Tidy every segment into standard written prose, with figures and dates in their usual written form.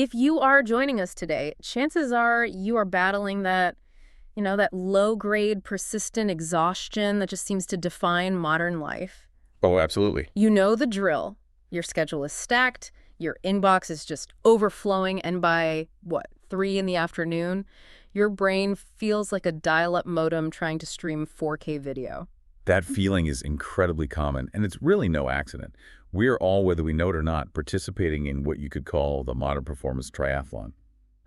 If you are joining us today, chances are you are battling that low-grade persistent exhaustion that just seems to define modern life. Oh, absolutely. You know the drill. Your schedule is stacked, your inbox is just overflowing, and by, 3 in the afternoon, your brain feels like a dial-up modem trying to stream 4K video. That feeling is incredibly common, and it's really no accident. We're all, whether we know it or not, participating in what you could call the modern performance triathlon.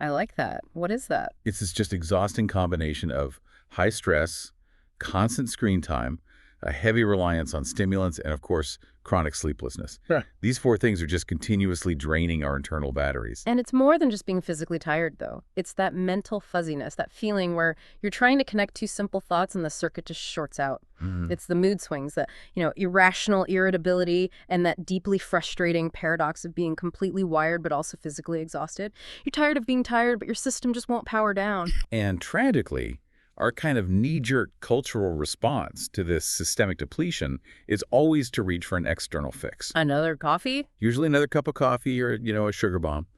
I like that. What is that? It's this just exhausting combination of high stress, constant screen time, a heavy reliance on stimulants, and of course, chronic sleeplessness. Sure. These four things are just continuously draining our internal batteries. And it's more than just being physically tired, though. It's that mental fuzziness, that feeling where you're trying to connect two simple thoughts and the circuit just shorts out. It's the mood swings, that, irrational irritability, and that deeply frustrating paradox of being completely wired but also physically exhausted. You're tired of being tired, but your system just won't power down. And tragically, our kind of knee-jerk cultural response to this systemic depletion is always to reach for an external fix. Another coffee? Usually another cup of coffee or, a sugar bomb.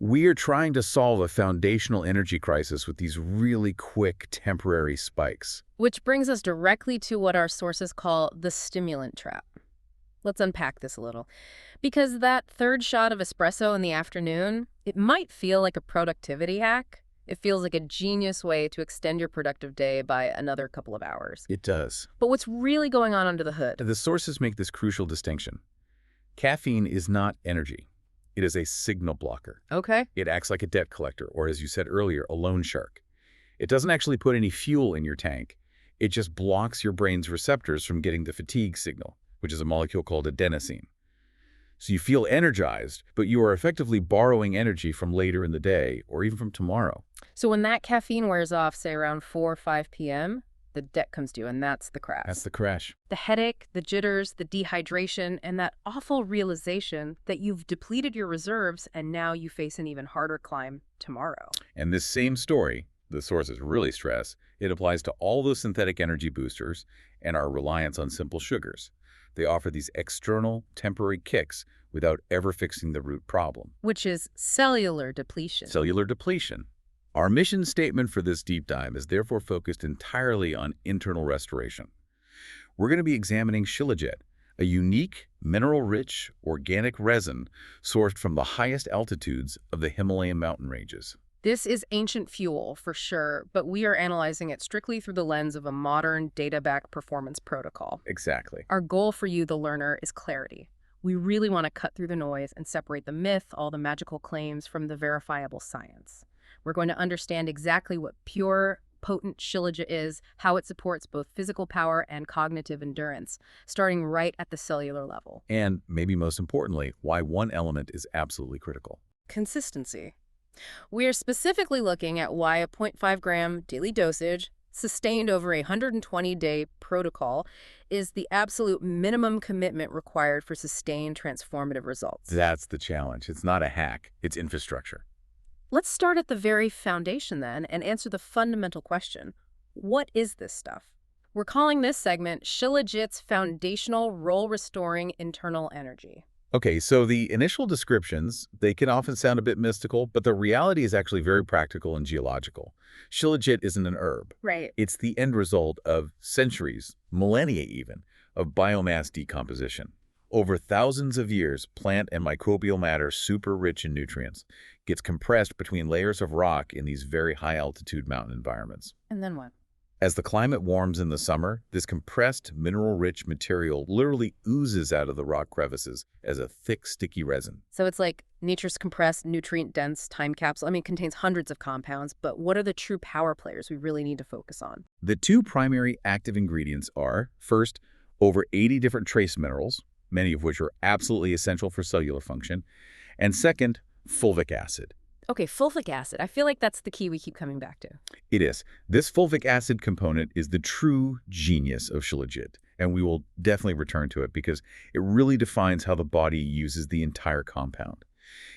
We are trying to solve a foundational energy crisis with these really quick temporary spikes. Which brings us directly to what our sources call the stimulant trap. Let's unpack this a little. Because that third shot of espresso in the afternoon, it might feel like a productivity hack. It feels like a genius way to extend your productive day by another couple of hours. It does. But what's really going on under the hood? The sources make this crucial distinction. Caffeine is not energy. It is a signal blocker. Okay. It acts like a debt collector, or as you said earlier, a loan shark. It doesn't actually put any fuel in your tank. It just blocks your brain's receptors from getting the fatigue signal, which is a molecule called adenosine. So you feel energized, but you are effectively borrowing energy from later in the day or even from tomorrow. So when that caffeine wears off, say around 4 or 5 p.m., the debt comes due, and that's the crash. That's the crash. The headache, the jitters, the dehydration, and that awful realization that you've depleted your reserves and now you face an even harder climb tomorrow. And this same story, the sources really stress, it applies to all those synthetic energy boosters and our reliance on simple sugars. They offer these external, temporary kicks without ever fixing the root problem. Which is cellular depletion. Cellular depletion. Our mission statement for this deep dive is therefore focused entirely on internal restoration. We're going to be examining Shilajit, a unique, mineral-rich, organic resin sourced from the highest altitudes of the Himalayan mountain ranges. This is ancient fuel, for sure, but we are analyzing it strictly through the lens of a modern, data-backed performance protocol. Exactly. Our goal for you, the learner, is clarity. We really want to cut through the noise and separate the myth, all the magical claims, from the verifiable science. We're going to understand exactly what pure, potent Shilajit is, how it supports both physical power and cognitive endurance, starting right at the cellular level. And, maybe most importantly, why one element is absolutely critical. Consistency. We are specifically looking at why a 0.5-gram daily dosage, sustained over a 120-day protocol, is the absolute minimum commitment required for sustained transformative results. That's the challenge. It's not a hack. It's infrastructure. Let's start at the very foundation then and answer the fundamental question. What is this stuff? We're calling this segment Shilajit's Foundational Role-Restoring Internal Energy. Okay, so the initial descriptions, they can often sound a bit mystical, but the reality is actually very practical and geological. Shilajit isn't an herb. Right. It's the end result of centuries, millennia even, of biomass decomposition. Over thousands of years, plant and microbial matter, super rich in nutrients, gets compressed between layers of rock in these very high-altitude mountain environments. And then what? As the climate warms in the summer, this compressed, mineral-rich material literally oozes out of the rock crevices as a thick, sticky resin. So it's like nature's compressed, nutrient-dense time capsule. It contains hundreds of compounds, but what are the true power players we really need to focus on? The two primary active ingredients are, first, over 80 different trace minerals, many of which are absolutely essential for cellular function, and second, fulvic acid. Okay, fulvic acid. I feel like that's the key we keep coming back to. It is. This fulvic acid component is the true genius of Shilajit, and we will definitely return to it because it really defines how the body uses the entire compound.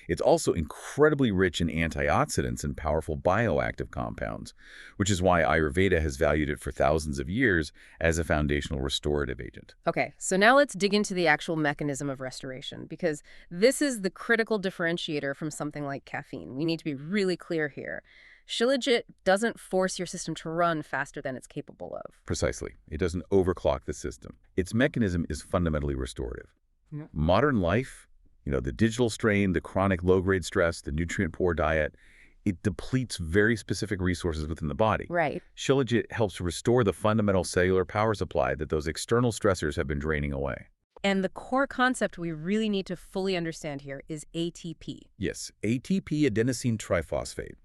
It's also incredibly rich in antioxidants and powerful bioactive compounds, which is why Ayurveda has valued it for thousands of years as a foundational restorative agent. Okay, so now let's dig into the actual mechanism of restoration, because this is the critical differentiator from something like caffeine. We need to be really clear here. Shilajit doesn't force your system to run faster than it's capable of. Precisely. It doesn't overclock the system. Its mechanism is fundamentally restorative. Yeah. Modern life, the digital strain, the chronic low-grade stress, the nutrient-poor diet, it depletes very specific resources within the body. Right. Shilajit helps restore the fundamental cellular power supply that those external stressors have been draining away. And the core concept we really need to fully understand here is ATP. Yes, ATP adenosine triphosphate.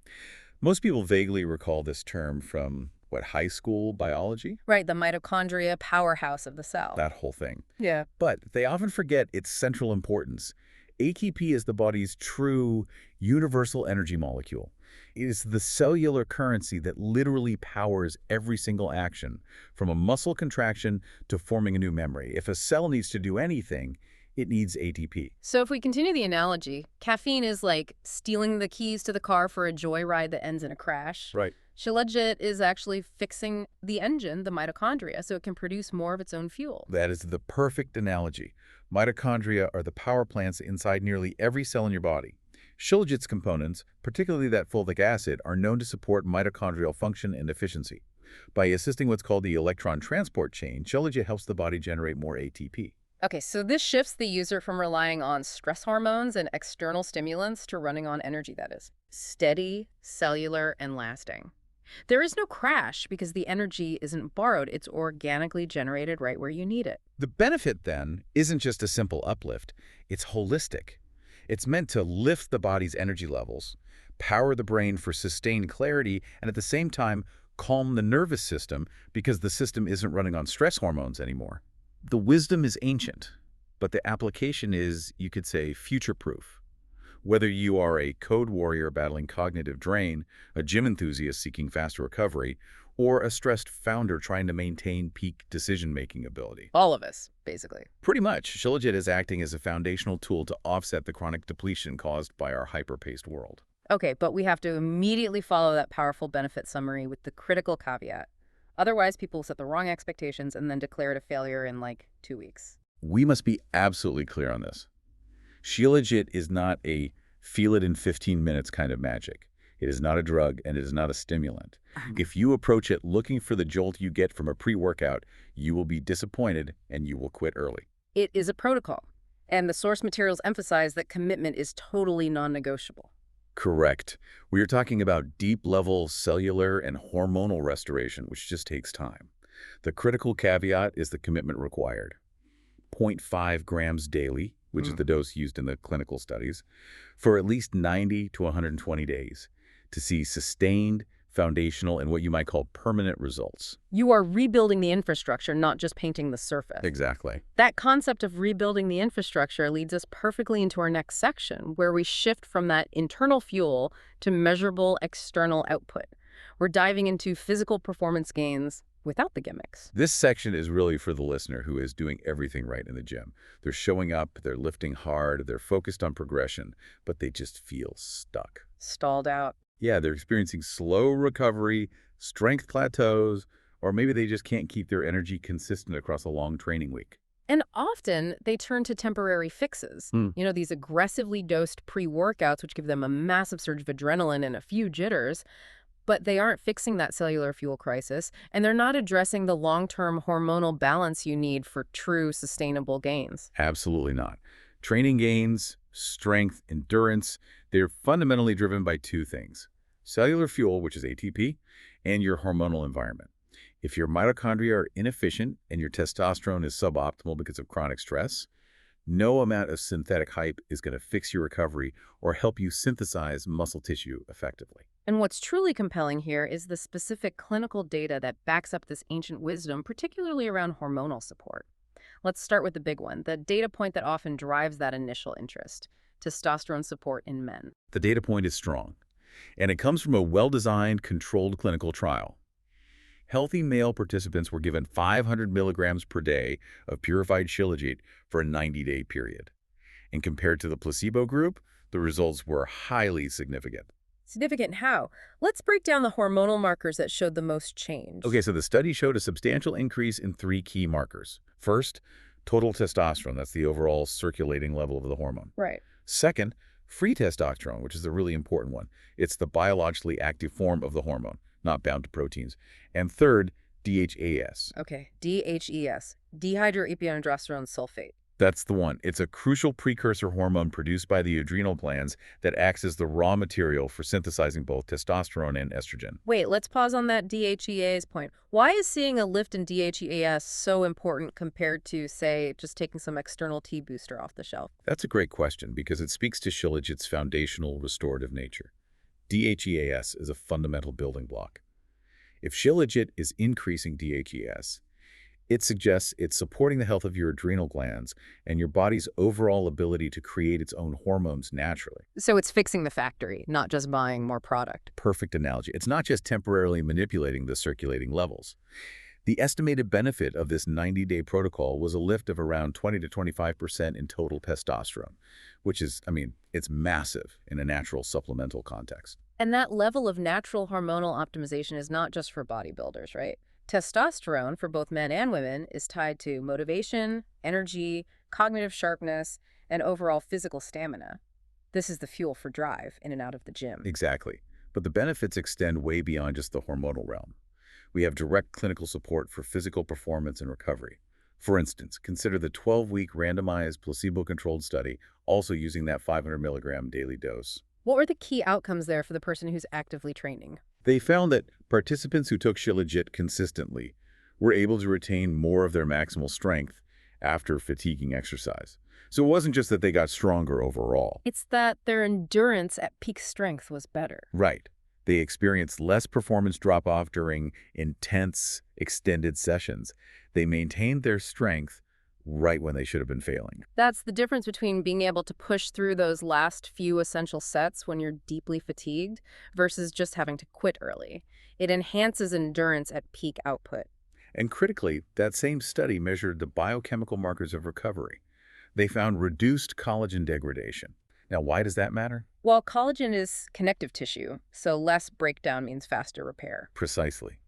Most people vaguely recall this term from, high school biology? Right, the mitochondria powerhouse of the cell. That whole thing. Yeah. But they often forget its central importance. ATP is the body's true universal energy molecule. It is the cellular currency that literally powers every single action, from a muscle contraction to forming a new memory. If a cell needs to do anything, it needs ATP. So if we continue the analogy, caffeine is like stealing the keys to the car for a joyride that ends in a crash. Right. Shilajit is actually fixing the engine, the mitochondria, so it can produce more of its own fuel. That is the perfect analogy. Mitochondria are the power plants inside nearly every cell in your body. Shilajit's components, particularly that fulvic acid, are known to support mitochondrial function and efficiency. By assisting what's called the electron transport chain, Shilajit helps the body generate more ATP. Okay, so this shifts the user from relying on stress hormones and external stimulants to running on energy that is steady, cellular, and lasting. There is no crash because the energy isn't borrowed. It's organically generated right where you need it. The benefit, then, isn't just a simple uplift. It's holistic. It's meant to lift the body's energy levels, power the brain for sustained clarity, and at the same time, calm the nervous system because the system isn't running on stress hormones anymore. The wisdom is ancient, but the application is, you could say, future-proof. Whether you are a code warrior battling cognitive drain, a gym enthusiast seeking faster recovery, or a stressed founder trying to maintain peak decision-making ability. All of us, basically. Pretty much, Shilajit is acting as a foundational tool to offset the chronic depletion caused by our hyper-paced world. Okay, but we have to immediately follow that powerful benefit summary with the critical caveat. Otherwise, people will set the wrong expectations and then declare it a failure in like 2 weeks. We must be absolutely clear on this. Shilajit is not a feel it in 15 minutes kind of magic. It is not a drug and it is not a stimulant. If you approach it looking for the jolt you get from a pre-workout, you will be disappointed and you will quit early. It is a protocol, and the source materials emphasize that commitment is totally non-negotiable. Correct. We are talking about deep-level cellular and hormonal restoration, which just takes time. The critical caveat is the commitment required. 0.5 grams daily, which is the dose used in the clinical studies, for at least 90 to 120 days to see sustained, foundational, and what you might call permanent results. You are rebuilding the infrastructure, not just painting the surface. Exactly. That concept of rebuilding the infrastructure leads us perfectly into our next section, where we shift from that internal fuel to measurable external output. We're diving into physical performance gains without the gimmicks. This section is really for the listener who is doing everything right in the gym. They're showing up, they're lifting hard, they're focused on progression, but they just feel stuck. Stalled out. Yeah, they're experiencing slow recovery, strength plateaus, or maybe they just can't keep their energy consistent across a long training week. And often they turn to temporary fixes. These aggressively dosed pre-workouts, which give them a massive surge of adrenaline and a few jitters, but they aren't fixing that cellular fuel crisis, and they're not addressing the long-term hormonal balance you need for true sustainable gains. Absolutely not. Training gains, strength, endurance, they're fundamentally driven by two things: cellular fuel, which is ATP, and your hormonal environment. If your mitochondria are inefficient and your testosterone is suboptimal because of chronic stress, no amount of synthetic hype is going to fix your recovery or help you synthesize muscle tissue effectively. And what's truly compelling here is the specific clinical data that backs up this ancient wisdom, particularly around hormonal support. Let's start with the big one, the data point that often drives that initial interest: testosterone support in men. The data point is strong, and it comes from a well-designed, controlled clinical trial. Healthy male participants were given 500 milligrams per day of purified Shilajit for a 90-day period. And compared to the placebo group, The results were highly significant. Significant how? Let's break down the hormonal markers that showed the most Okay, change. so the study showed a substantial increase in three key markers. First, total testosterone. That's the overall circulating level of the hormone. Right. Second, free testosterone, which is the really important one. It's the biologically active form of the hormone, not bound to proteins. And third, DHAS. Okay, DHES, dehydroepiandrosterone sulfate. That's the one. It's a crucial precursor hormone produced by the adrenal glands that acts as the raw material for synthesizing both testosterone and estrogen. Wait, let's pause on that DHEAS point. Why is seeing a lift in DHEAS so important compared to, say, just taking some external T booster off the shelf? That's a great question because it speaks to Shilajit's foundational restorative nature. DHEAS is a fundamental building block. If Shilajit is increasing DHEAS, it suggests it's supporting the health of your adrenal glands and your body's overall ability to create its own hormones naturally. So it's fixing the factory, not just buying more product. Perfect analogy. It's not just temporarily manipulating the circulating levels. The estimated benefit of this 90-day protocol was a lift of around 20 to 25% in total testosterone, which is, it's massive in a natural supplemental context. And that level of natural hormonal optimization is not just for bodybuilders, right? Testosterone, for both men and women, is tied to motivation, energy, cognitive sharpness, and overall physical stamina. This is the fuel for drive in and out of the gym. Exactly. But the benefits extend way beyond just the hormonal realm. We have direct clinical support for physical performance and recovery. For instance, consider the 12-week randomized placebo-controlled study, also using that 500 milligram daily dose. What were the key outcomes there for the person who's actively training? They found that participants who took Shilajit consistently were able to retain more of their maximal strength after fatiguing exercise. So it wasn't just that they got stronger overall. It's that their endurance at peak strength was better. Right. They experienced less performance drop-off during intense, extended sessions. They maintained their strength right when they should have been failing. That's the difference between being able to push through those last few essential sets when you're deeply fatigued versus just having to quit early. It enhances endurance at peak output. And critically, that same study measured the biochemical markers of recovery. They found reduced collagen degradation. Now, why does that matter? While collagen is connective tissue, so less breakdown means faster repair. Precisely.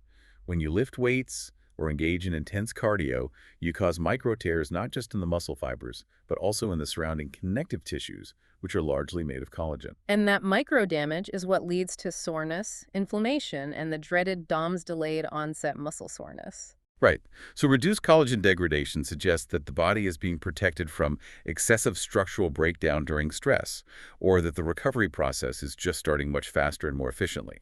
When you lift weights or engage in intense cardio, you cause micro tears not just in the muscle fibers, but also in the surrounding connective tissues, which are largely made of collagen. And that micro damage is what leads to soreness, inflammation, and the dreaded DOMS delayed onset muscle soreness. Right. So reduced collagen degradation suggests that the body is being protected from excessive structural breakdown during stress, or that the recovery process is just starting much faster and more efficiently.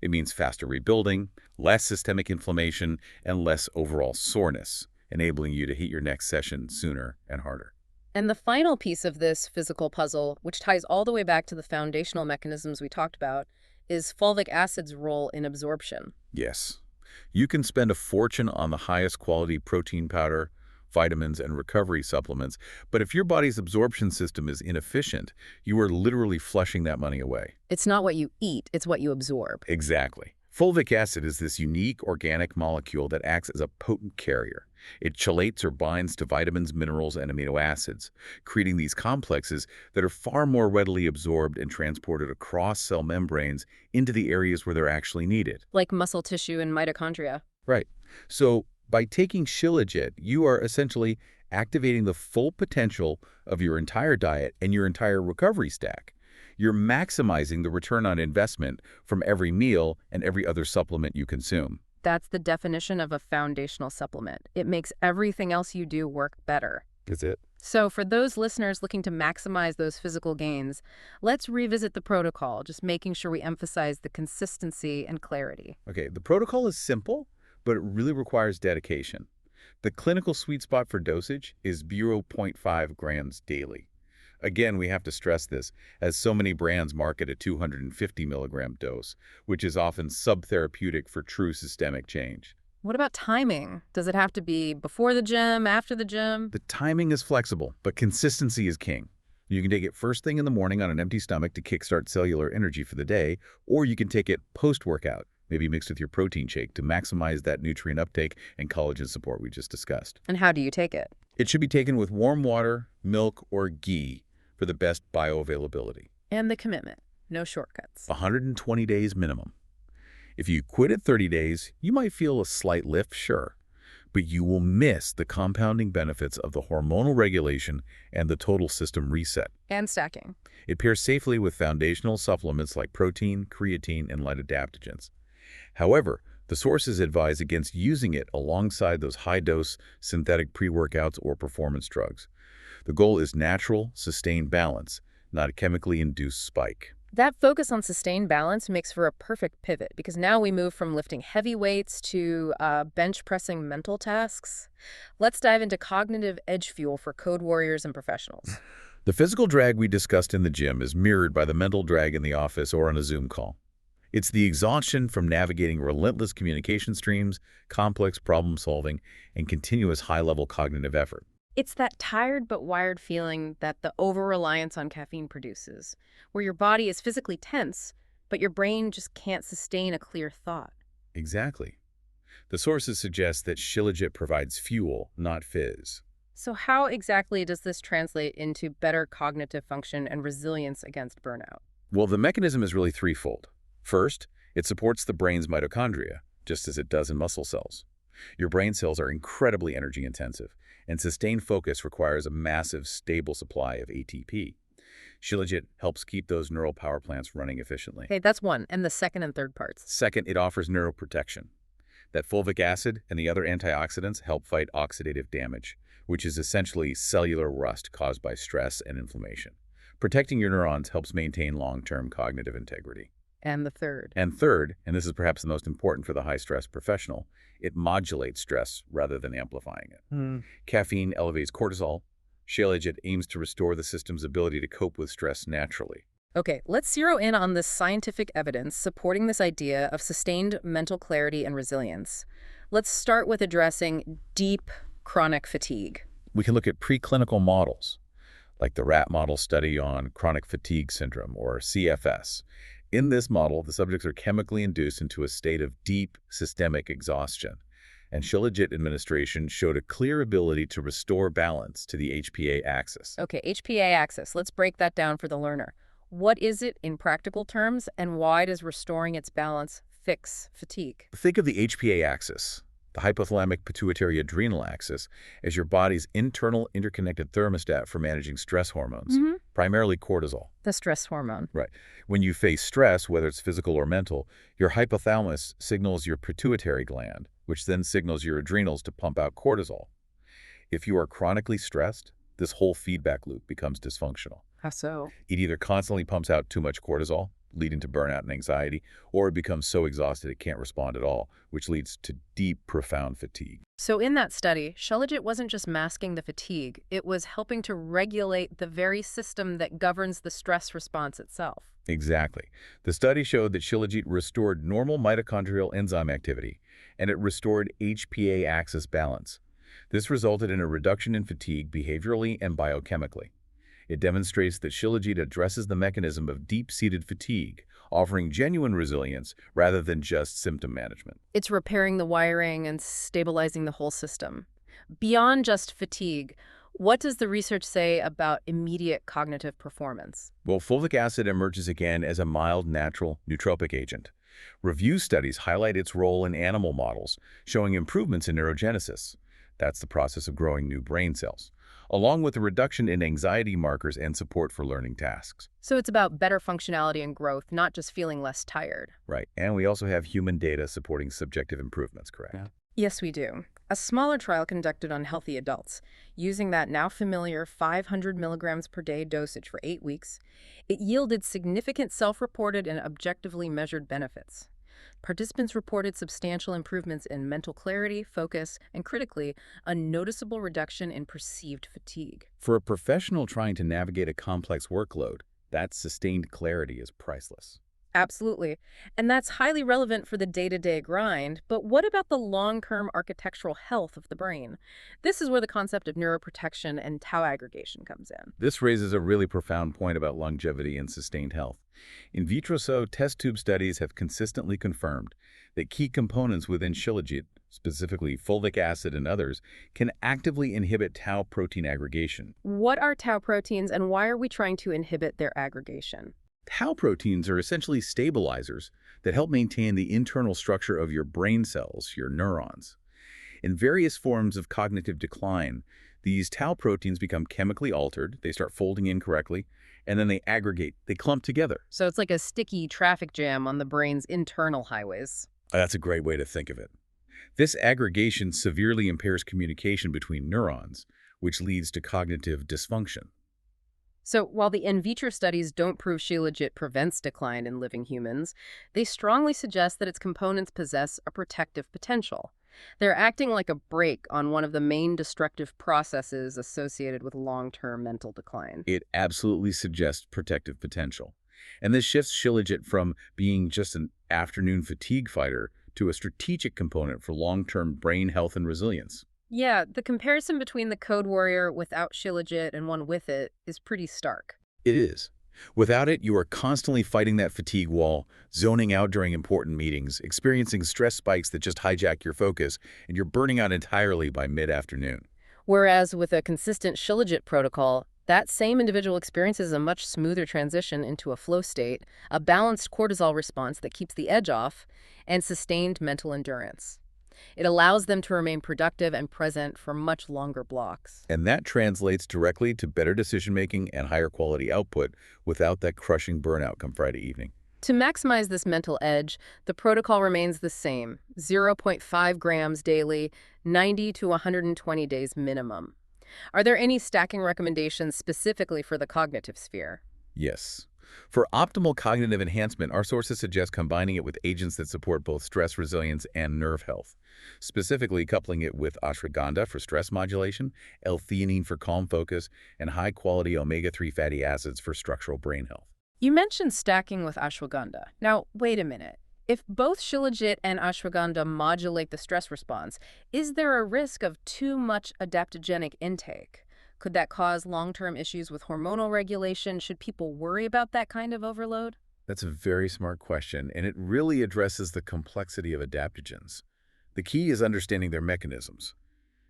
It means faster rebuilding, less systemic inflammation, and less overall soreness, enabling you to hit your next session sooner and harder. And the final piece of this physical puzzle, which ties all the way back to the foundational mechanisms we talked about, is fulvic acid's role in absorption. Yes. You can spend a fortune on the highest quality protein powder, vitamins, and recovery supplements, but if your body's absorption system is inefficient, you are literally flushing that money away. It's not what you eat, it's what you absorb. Exactly. Fulvic acid is this unique organic molecule that acts as a potent carrier. It chelates or binds to vitamins, minerals, and amino acids, creating these complexes that are far more readily absorbed and transported across cell membranes into the areas where they're actually needed. Like muscle tissue and mitochondria. Right. So by taking Shilajit, you are essentially activating the full potential of your entire diet and your entire recovery stack. You're maximizing the return on investment from every meal and every other supplement you consume. That's the definition of a foundational supplement. It makes everything else you do work better. Is it? So for those listeners looking to maximize those physical gains, let's revisit the protocol, just making sure we emphasize the consistency and clarity. Okay, the protocol is simple, but it really requires dedication. The clinical sweet spot for dosage is 0.5 grams daily. Again, we have to stress this, as so many brands market a 250 milligram dose, which is often subtherapeutic for true systemic change. What about timing? Does it have to be before the gym, after the gym? The timing is flexible, but consistency is king. You can take it first thing in the morning on an empty stomach to kickstart cellular energy for the day, or you can take it post-workout, maybe mixed with your protein shake to maximize that nutrient uptake and collagen support we just discussed. And how do you take it? It should be taken with warm water, milk, or ghee for the best bioavailability. And the commitment. No shortcuts. 120 days minimum. If you quit at 30 days, you might feel a slight lift, sure, but you will miss the compounding benefits of the hormonal regulation and the total system reset. And stacking. It pairs safely with foundational supplements like protein, creatine, and light adaptogens. However, the sources advise against using it alongside those high-dose synthetic pre-workouts or performance drugs. The goal is natural, sustained balance, not a chemically induced spike. That focus on sustained balance makes for a perfect pivot because now we move from lifting heavy weights to bench pressing mental tasks. Let's dive into cognitive edge fuel for code warriors and professionals. The physical drag we discussed in the gym is mirrored by the mental drag in the office or on a Zoom call. It's the exhaustion from navigating relentless communication streams, complex problem solving, and continuous high-level cognitive effort. It's that tired but wired feeling that the over-reliance on caffeine produces, where your body is physically tense, but your brain just can't sustain a clear thought. Exactly. The sources suggest that Shilajit provides fuel, not fizz. So how exactly does this translate into better cognitive function and resilience against burnout? Well, the mechanism is really threefold. First, it supports the brain's mitochondria, just as it does in muscle cells. Your brain cells are incredibly energy intensive, and sustained focus requires a massive, stable supply of ATP. Shilajit helps keep those neural power plants running efficiently. Okay, that's one. And the second and third parts? Second, it offers neuroprotection. That fulvic acid and the other antioxidants help fight oxidative damage, which is essentially cellular rust caused by stress and inflammation. Protecting your neurons helps maintain long-term cognitive integrity. And the third? And third, and this is perhaps the most important for the high-stress professional, it modulates stress rather than amplifying it. Caffeine elevates cortisol. Shilajit aims to restore the system's ability to cope with stress naturally. Okay, let's zero in on the scientific evidence supporting this idea of sustained mental clarity and resilience. Let's start with addressing deep chronic fatigue. We can look at preclinical models, like the rat model study on chronic fatigue syndrome, or CFS. In this model, the subjects are chemically induced into a state of deep systemic exhaustion, and Shilajit administration showed a clear ability to restore balance to the HPA axis. Okay, HPA axis. Let's break that down for the learner. What is it in practical terms, and why does restoring its balance fix fatigue? Think of the HPA axis, the hypothalamic pituitary adrenal axis, as your body's internal interconnected thermostat for managing stress hormones, primarily cortisol. The stress hormone. Right. When you face stress, whether it's physical or mental, your hypothalamus signals your pituitary gland, which then signals your adrenals to pump out cortisol. If you are chronically stressed, this whole feedback loop becomes dysfunctional. How so? It either constantly pumps out too much cortisol, leading to burnout and anxiety, or it becomes so exhausted it can't respond at all, which leads to deep, profound fatigue. So in that study, Shilajit wasn't just masking the fatigue, it was helping to regulate the very system that governs the stress response itself. Exactly. The study showed that Shilajit restored normal mitochondrial enzyme activity, and it restored HPA axis balance. This resulted in a reduction in fatigue behaviorally and biochemically. It demonstrates that Shilajit addresses the mechanism of deep-seated fatigue, offering genuine resilience rather than just symptom management. It's repairing the wiring and stabilizing the whole system. Beyond just fatigue, what does the research say about immediate cognitive performance? Well, fulvic acid emerges again as a mild, natural nootropic agent. Review studies highlight its role in animal models, showing improvements in neurogenesis. That's the process of growing new brain cells, along with a reduction in anxiety markers and support for learning tasks. So it's about better functionality and growth, not just feeling less tired. Right, and we also have human data supporting subjective improvements, correct? Yeah. Yes, we do. A smaller trial conducted on healthy adults, using that now familiar 500 milligrams per day dosage for 8 weeks, it yielded significant self-reported and objectively measured benefits. Participants reported substantial improvements in mental clarity, focus, and critically, a noticeable reduction in perceived fatigue. For a professional trying to navigate a complex workload, that sustained clarity is priceless. Absolutely. And that's highly relevant for the day-to-day grind. But what about the long-term architectural health of the brain? This is where the concept of neuroprotection and tau aggregation comes in. This raises a really profound point about longevity and sustained health. In vitro test tube studies have consistently confirmed that key components within Shilajit, specifically fulvic acid and others, can actively inhibit tau protein aggregation. What are tau proteins and why are we trying to inhibit their aggregation? Tau proteins are essentially stabilizers that help maintain the internal structure of your brain cells, your neurons. In various forms of cognitive decline, these tau proteins become chemically altered, they start folding incorrectly, and then they aggregate, they clump together. So it's like a sticky traffic jam on the brain's internal highways. That's a great way to think of it. This aggregation severely impairs communication between neurons, which leads to cognitive dysfunction. So while the in vitro studies don't prove Shilajit prevents decline in living humans, they strongly suggest that its components possess a protective potential. They're acting like a brake on one of the main destructive processes associated with long-term mental decline. It absolutely suggests protective potential. And this shifts Shilajit from being just an afternoon fatigue fighter to a strategic component for long-term brain health and resilience. Yeah, the comparison between the code warrior without Shilajit and one with it is pretty stark. It is. Without it, you are constantly fighting that fatigue wall, zoning out during important meetings, experiencing stress spikes that just hijack your focus, and you're burning out entirely by mid-afternoon. Whereas with a consistent Shilajit protocol, that same individual experiences a much smoother transition into a flow state, a balanced cortisol response that keeps the edge off, and sustained mental endurance. It allows them to remain productive and present for much longer blocks. And that translates directly to better decision-making and higher quality output without that crushing burnout come Friday evening. To maximize this mental edge, the protocol remains the same, 0.5 grams daily, 90 to 120 days minimum. Are there any stacking recommendations specifically for the cognitive sphere? Yes. For optimal cognitive enhancement, our sources suggest combining it with agents that support both stress resilience and nerve health, specifically coupling it with ashwagandha for stress modulation, L-theanine for calm focus, and high-quality omega-3 fatty acids for structural brain health. You mentioned stacking with ashwagandha. Now, wait a minute. If both Shilajit and ashwagandha modulate the stress response, is there a risk of too much adaptogenic intake? Could that cause long-term issues with hormonal regulation? Should people worry about that kind of overload? That's a very smart question, and it really addresses the complexity of adaptogens. The key is understanding their mechanisms.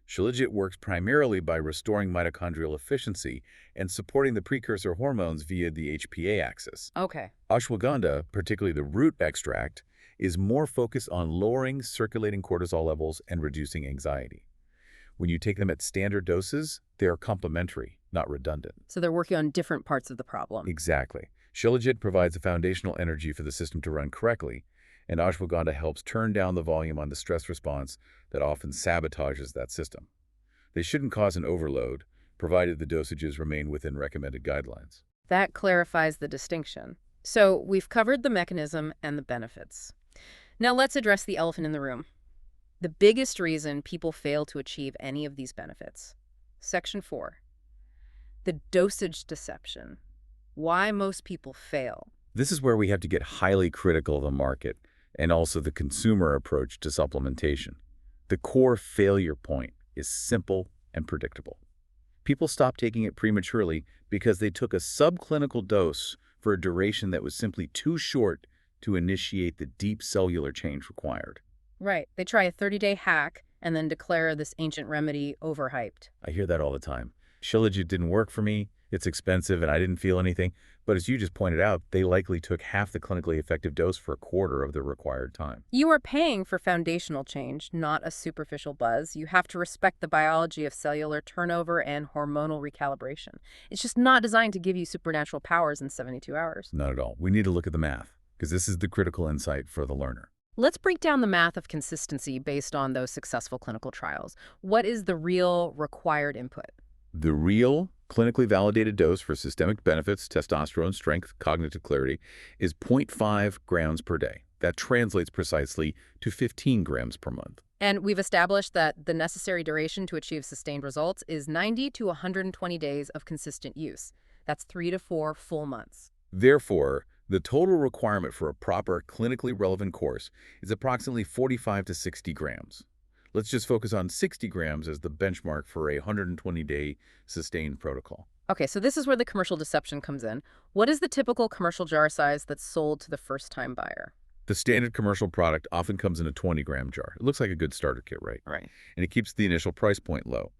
Shilajit works primarily by restoring mitochondrial efficiency and supporting the precursor hormones via the HPA axis. Okay. Ashwagandha, particularly the root extract, is more focused on lowering circulating cortisol levels and reducing anxiety. When you take them at standard doses, they are complementary, not redundant. So they're working on different parts of the problem. Exactly. Shilajit provides the foundational energy for the system to run correctly, and ashwagandha helps turn down the volume on the stress response that often sabotages that system. They shouldn't cause an overload, provided the dosages remain within recommended guidelines. That clarifies the distinction. So we've covered the mechanism and the benefits. Now let's address the elephant in the room. The biggest reason people fail to achieve any of these benefits. Section 4. The dosage deception. Why most people fail. This is where we have to get highly critical of the market and also the consumer approach to supplementation. The core failure point is simple and predictable. People stop taking it prematurely because they took a subclinical dose for a duration that was simply too short to initiate the deep cellular change required. Right. They try a 30-day hack and then declare this ancient remedy overhyped. I hear that all the time. Shilajit didn't work for me, it's expensive, and I didn't feel anything. But as you just pointed out, they likely took half the clinically effective dose for a quarter of the required time. You are paying for foundational change, not a superficial buzz. You have to respect the biology of cellular turnover and hormonal recalibration. It's just not designed to give you supernatural powers in 72 hours. Not at all. We need to look at the math, because this is the critical insight for the learner. Let's break down the math of consistency based on those successful clinical trials. What is the real required input? The real clinically validated dose for systemic benefits, testosterone, strength, cognitive clarity, is 0.5 grams per day. That translates precisely to 15 grams per month. And we've established that the necessary duration to achieve sustained results is 90 to 120 days of consistent use. That's 3 to 4 full months. Therefore, the total requirement for a proper, clinically relevant course is approximately 45 to 60 grams. Let's just focus on 60 grams as the benchmark for a 120-day sustained protocol. Okay, so this is where the commercial deception comes in. What is the typical commercial jar size that's sold to the first-time buyer? The standard commercial product often comes in a 20-gram jar. It looks like a good starter kit, right? Right. And it keeps the initial price point low.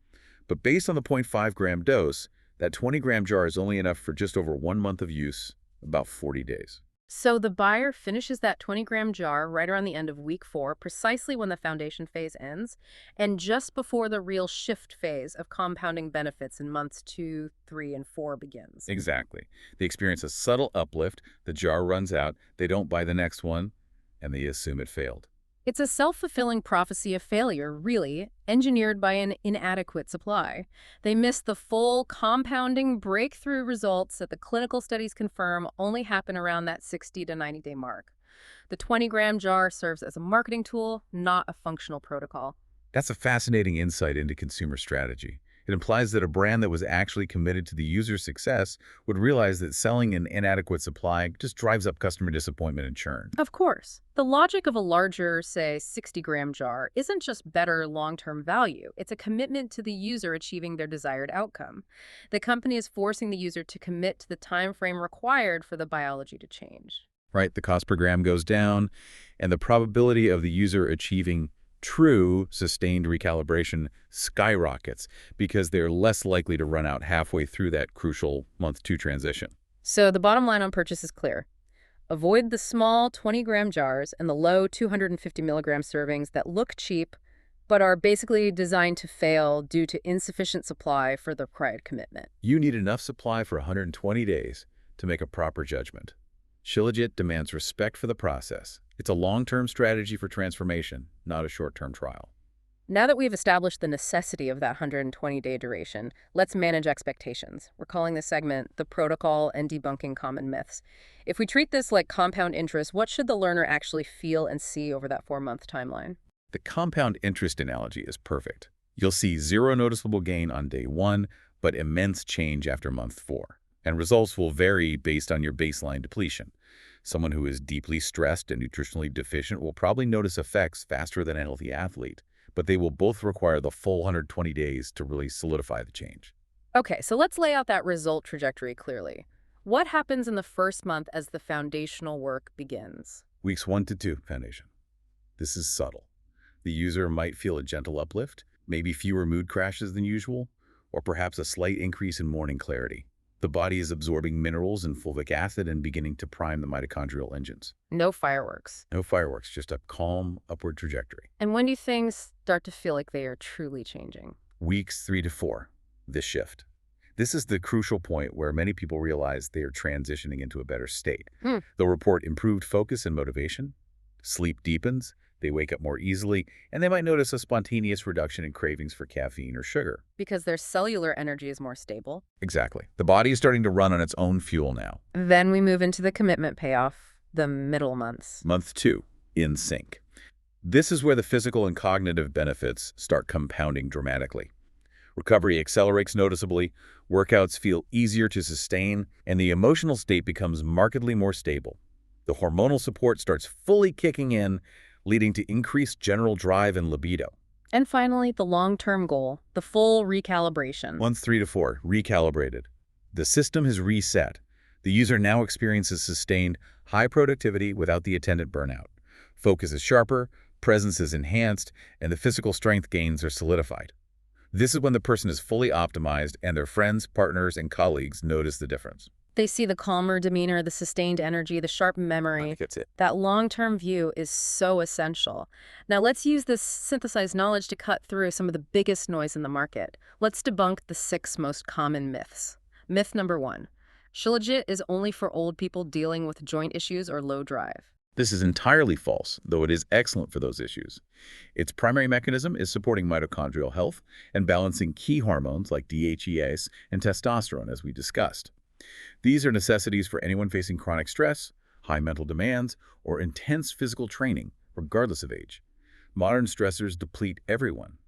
But based on the 0.5-gram dose, that 20-gram jar is only enough for just over 1 month of use about 40 days. So the buyer finishes that 20-gram jar right around the end of week 4, precisely when the foundation phase ends, and just before the real shift phase of compounding benefits in months 2, 3, and 4 begins. Exactly. They experience a subtle uplift, the jar runs out, they don't buy the next one, and they assume it failed. It's a self-fulfilling prophecy of failure, really, engineered by an inadequate supply. They miss the full compounding breakthrough results that the clinical studies confirm only happen around that 60 to 90-day mark. The 20-gram jar serves as a marketing tool, not a functional protocol. That's a fascinating insight into consumer strategy. It implies that a brand that was actually committed to the user's success would realize that selling an inadequate supply just drives up customer disappointment and churn. Of course, the logic of a larger, say, 60-gram jar isn't just better long-term value. It's a commitment to the user achieving their desired outcome. The company is forcing the user to commit to the time frame required for the biology to change. Right? The cost per gram goes down, and the probability of the user achieving true sustained recalibration skyrockets because they're less likely to run out halfway through that crucial month 2 transition. So the bottom line on purchase is clear. Avoid the small 20-gram jars and the low 250-milligram servings that look cheap but are basically designed to fail due to insufficient supply for the required commitment. You need enough supply for 120 days to make a proper judgment. Shilajit demands respect for the process. It's a long-term strategy for transformation, not a short-term trial. Now that we've established the necessity of that 120-day duration, let's manage expectations. We're calling this segment the protocol and debunking common myths. If we treat this like compound interest, what should the learner actually feel and see over that 4-month timeline? The compound interest analogy is perfect. You'll see zero noticeable gain on day 1, but immense change after month 4. And results will vary based on your baseline depletion. Someone who is deeply stressed and nutritionally deficient will probably notice effects faster than a healthy athlete, but they will both require the full 120 days to really solidify the change. Okay, so let's lay out that result trajectory clearly. What happens in the first month as the foundational work begins? Weeks 1 to 2, foundation. This is subtle. The user might feel a gentle uplift, maybe fewer mood crashes than usual, or perhaps a slight increase in morning clarity. The body is absorbing minerals and fulvic acid and beginning to prime the mitochondrial engines. No fireworks. No fireworks, just a calm, upward trajectory. And when do things start to feel like they are truly changing? Weeks 3 to 4, this shift. This is the crucial point where many people realize they are transitioning into a better state. They'll report improved focus and motivation, sleep deepens, they wake up more easily, and they might notice a spontaneous reduction in cravings for caffeine or sugar. Because their cellular energy is more stable. Exactly. The body is starting to run on its own fuel now. Then we move into the commitment payoff, the middle months. Month 2, in sync. This is where the physical and cognitive benefits start compounding dramatically. Recovery accelerates noticeably, workouts feel easier to sustain, and the emotional state becomes markedly more stable. The hormonal support starts fully kicking in, leading to increased general drive and libido. And finally, the long-term goal, the full recalibration. Months 3 to 4, recalibrated. The system has reset. The user now experiences sustained high productivity without the attendant burnout. Focus is sharper, presence is enhanced, and the physical strength gains are solidified. This is when the person is fully optimized and their friends, partners, and colleagues notice the difference. They see the calmer demeanor, the sustained energy, the sharp memory. That's it. That long-term view is so essential. Now let's use this synthesized knowledge to cut through some of the biggest noise in the market. Let's debunk the 6 most common myths. Myth number 1. Shilajit is only for old people dealing with joint issues or low drive. This is entirely false, though it is excellent for those issues. Its primary mechanism is supporting mitochondrial health and balancing key hormones like DHEAs and testosterone, as we discussed. These are necessities for anyone facing chronic stress, high mental demands, or intense physical training, regardless of age. Modern stressors deplete everyone.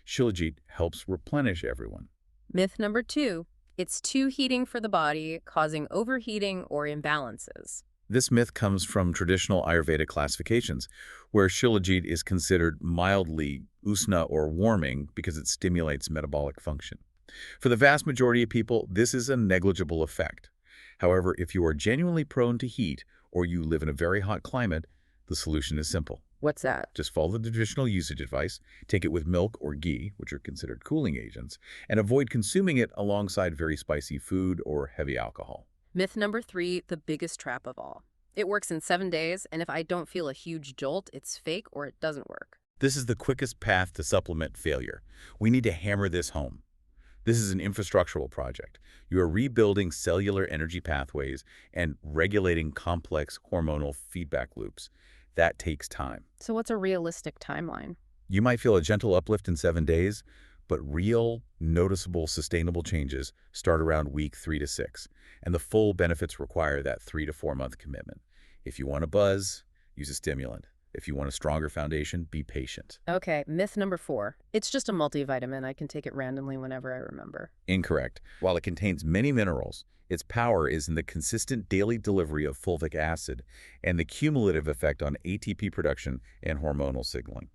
Shilajit helps replenish everyone. Myth number 2. It's too heating for the body, causing overheating or imbalances. This myth comes from traditional Ayurveda classifications, where Shilajit is considered mildly usna or warming because it stimulates metabolic function. For the vast majority of people, this is a negligible effect. However, if you are genuinely prone to heat or you live in a very hot climate, the solution is simple. What's that? Just follow the traditional usage advice, take it with milk or ghee, which are considered cooling agents, and avoid consuming it alongside very spicy food or heavy alcohol. Myth number 3, the biggest trap of all. It works in 7 days, and if I don't feel a huge jolt, it's fake or it doesn't work. This is the quickest path to supplement failure. We need to hammer this home. This is an infrastructural project. You are rebuilding cellular energy pathways and regulating complex hormonal feedback loops. That takes time. So what's a realistic timeline? You might feel a gentle uplift in 7 days, but real, noticeable, sustainable changes start around week 3 to 6, and the full benefits require that 3 to 4 month commitment. If you want a buzz, use a stimulant. If you want a stronger foundation, be patient. Okay, myth number 4. It's just a multivitamin. I can take it randomly whenever I remember. Incorrect. While it contains many minerals, its power is in the consistent daily delivery of fulvic acid and the cumulative effect on ATP production and hormonal signaling.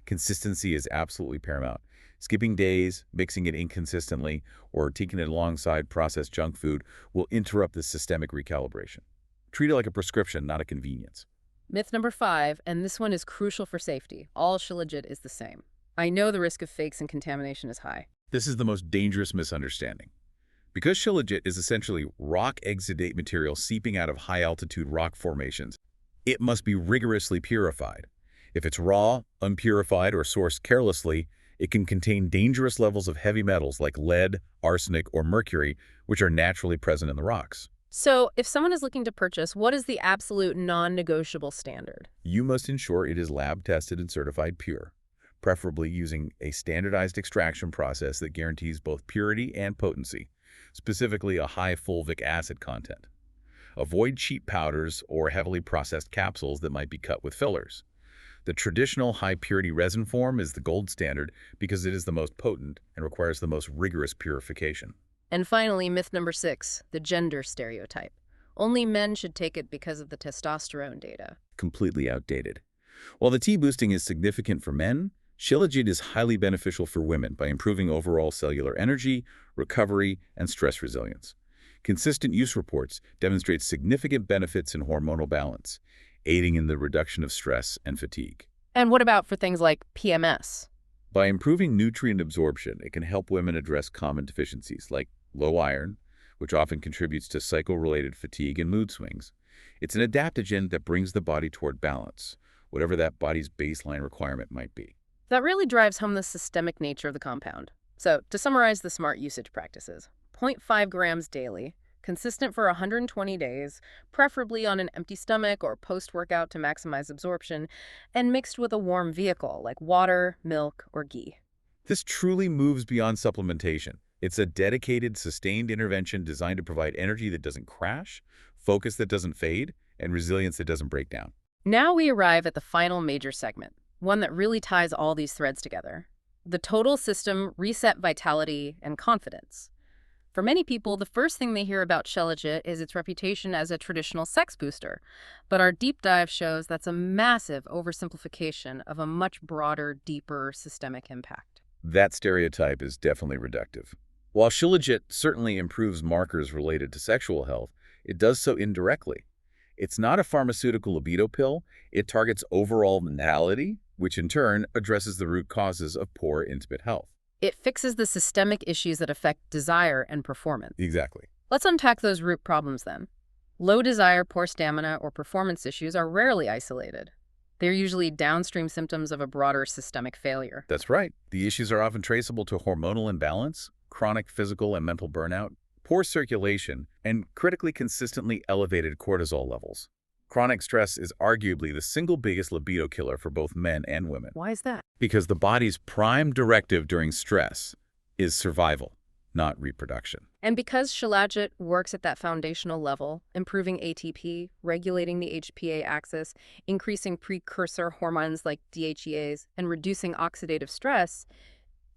Consistency is absolutely paramount. Skipping days, mixing it inconsistently, or taking it alongside processed junk food will interrupt the systemic recalibration. Treat it like a prescription, not a convenience. Myth number 5, and this one is crucial for safety. All Shilajit is the same. I know the risk of fakes and contamination is high. This is the most dangerous misunderstanding. Because Shilajit is essentially rock exudate material seeping out of high-altitude rock formations, it must be rigorously purified. If it's raw, unpurified, or sourced carelessly, it can contain dangerous levels of heavy metals like lead, arsenic, or mercury, which are naturally present in the rocks. So, if someone is looking to purchase, what is the absolute non-negotiable standard? You must ensure it is lab-tested and certified pure, preferably using a standardized extraction process that guarantees both purity and potency, specifically a high fulvic acid content. Avoid cheap powders or heavily processed capsules that might be cut with fillers. The traditional high-purity resin form is the gold standard because it is the most potent and requires the most rigorous purification. And finally, myth number 6, the gender stereotype. Only men should take it because of the testosterone data. Completely outdated. While the T boosting is significant for men, Shilajit is highly beneficial for women by improving overall cellular energy, recovery, and stress resilience. Consistent use reports demonstrate significant benefits in hormonal balance, aiding in the reduction of stress and fatigue. And what about for things like PMS? By improving nutrient absorption, it can help women address common deficiencies like low iron, which often contributes to cycle-related fatigue and mood swings. It's an adaptogen that brings the body toward balance, whatever that body's baseline requirement might be. That really drives home the systemic nature of the compound. So, to summarize the smart usage practices, 0.5 grams daily, consistent for 120 days, preferably on an empty stomach or post-workout to maximize absorption, and mixed with a warm vehicle like water, milk, or ghee. This truly moves beyond supplementation. It's a dedicated, sustained intervention designed to provide energy that doesn't crash, focus that doesn't fade, and resilience that doesn't break down. Now we arrive at the final major segment, one that really ties all these threads together. The total system reset vitality and confidence. For many people, the first thing they hear about Shilajit is its reputation as a traditional sex booster. But our deep dive shows that's a massive oversimplification of a much broader, deeper systemic impact. That stereotype is definitely reductive. While Shilajit certainly improves markers related to sexual health, it does so indirectly. It's not a pharmaceutical libido pill. It targets overall mentality, which in turn addresses the root causes of poor intimate health. It fixes the systemic issues that affect desire and performance. Exactly. Let's unpack those root problems then. Low desire, poor stamina, or performance issues are rarely isolated. They're usually downstream symptoms of a broader systemic failure. That's right. The issues are often traceable to hormonal imbalance, chronic physical and mental burnout, poor circulation, and critically consistently elevated cortisol levels. Chronic stress is arguably the single biggest libido killer for both men and women. Why is that? Because the body's prime directive during stress is survival, not reproduction. And because Shilajit works at that foundational level, improving ATP, regulating the HPA axis, increasing precursor hormones like DHEAs, and reducing oxidative stress,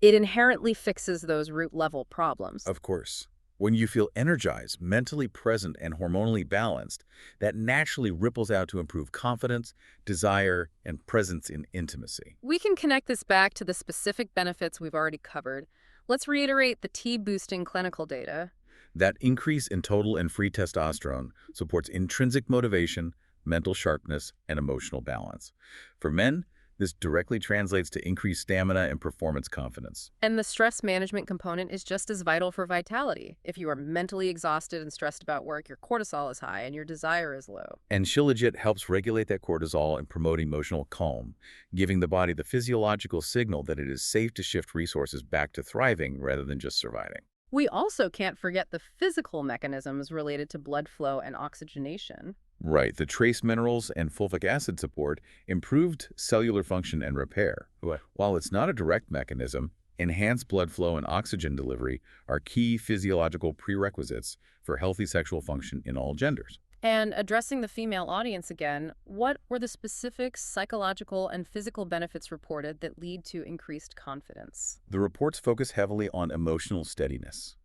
it inherently fixes those root-level problems. Of course. When you feel energized, mentally present, and hormonally balanced, that naturally ripples out to improve confidence, desire, and presence in intimacy. We can connect this back to the specific benefits we've already covered. Let's reiterate the T-boosting clinical data. That increase in total and free testosterone supports intrinsic motivation, mental sharpness, and emotional balance. For men, This directly translates to increased stamina and performance confidence. And the stress management component is just as vital for vitality. If you are mentally exhausted and stressed about work, your cortisol is high and your desire is low. And Shilajit helps regulate that cortisol and promote emotional calm, giving the body the physiological signal that it is safe to shift resources back to thriving rather than just surviving. We also can't forget the physical mechanisms related to blood flow and oxygenation. Right, the trace minerals and fulvic acid support improved cellular function and repair. While it's not a direct mechanism, enhanced blood flow and oxygen delivery are key physiological prerequisites for healthy sexual function in all genders. And addressing the female audience again, what were the specific psychological and physical benefits reported that lead to increased confidence? The reports focus heavily on emotional steadiness.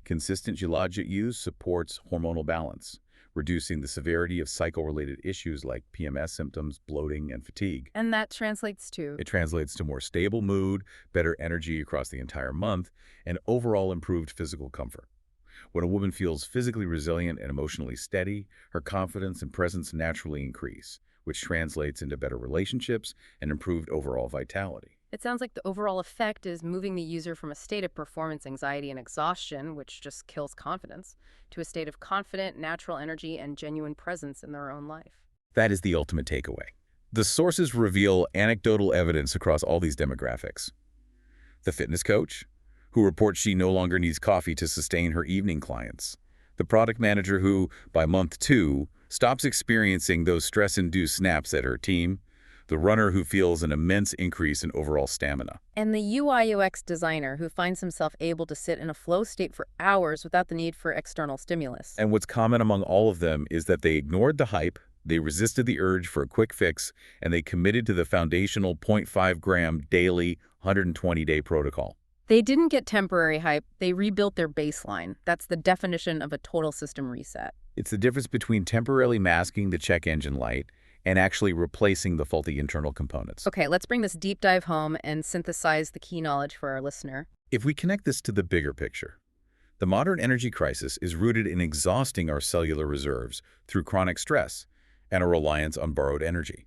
Consistent Shilajit use supports hormonal balance, reducing the severity of cycle-related issues like PMS symptoms, bloating, and fatigue. And that translates to It translates to more stable mood, better energy across the entire month, and overall improved physical comfort. When a woman feels physically resilient and emotionally steady, her confidence and presence naturally increase, which translates into better relationships and improved overall vitality. It sounds like the overall effect is moving the user from a state of performance anxiety and exhaustion, which just kills confidence, to a state of confident, natural energy and genuine presence in their own life. That is the ultimate takeaway. The sources reveal anecdotal evidence across all these demographics. The fitness coach, who reports she no longer needs coffee to sustain her evening clients. The product manager who, by month 2, stops experiencing those stress-induced snaps at her team. The runner who feels an immense increase in overall stamina. And the UI/UX designer who finds himself able to sit in a flow state for hours without the need for external stimulus. And what's common among all of them is that they ignored the hype, they resisted the urge for a quick fix, and they committed to the foundational 0.5-gram daily 120-day protocol. They didn't get temporary hype, they rebuilt their baseline. That's the definition of a total system reset. It's the difference between temporarily masking the check engine light and actually replacing the faulty internal components. Okay, let's bring this deep dive home and synthesize the key knowledge for our listener. If we connect this to the bigger picture, the modern energy crisis is rooted in exhausting our cellular reserves through chronic stress and a reliance on borrowed energy.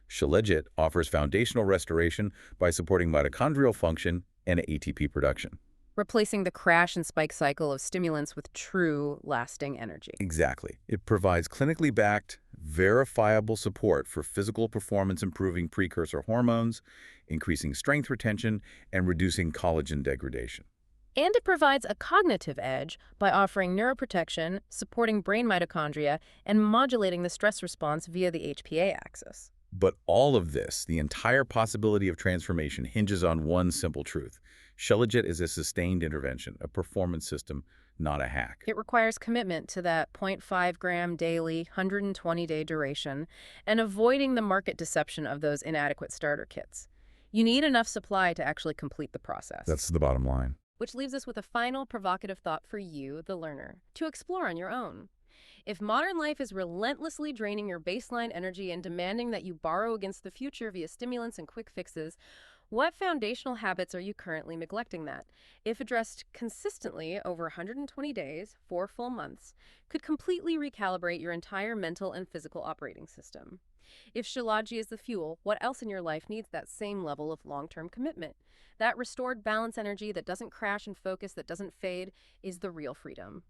Shilajit offers foundational restoration by supporting mitochondrial function and ATP production. Replacing the crash and spike cycle of stimulants with true, lasting energy. Exactly. It provides clinically backed, verifiable support for physical performance improving precursor hormones, increasing strength retention, and reducing collagen degradation. And it provides a cognitive edge by offering neuroprotection, supporting brain mitochondria, and modulating the stress response via the HPA axis. But all of this, the entire possibility of transformation, hinges on one simple truth. Shilajit is a sustained intervention, a performance system, not a hack. It requires commitment to that 0.5-gram daily, 120-day duration, and avoiding the market deception of those inadequate starter kits. You need enough supply to actually complete the process. That's the bottom line. Which leaves us with a final provocative thought for you, the learner, to explore on your own. If modern life is relentlessly draining your baseline energy and demanding that you borrow against the future via stimulants and quick fixes, what foundational habits are you currently neglecting that, if addressed consistently over 120 days, 4 full months, could completely recalibrate your entire mental and physical operating system? If Shilajit is the fuel, what else in your life needs that same level of long-term commitment? That restored balance energy that doesn't crash and focus, that doesn't fade, is the real freedom.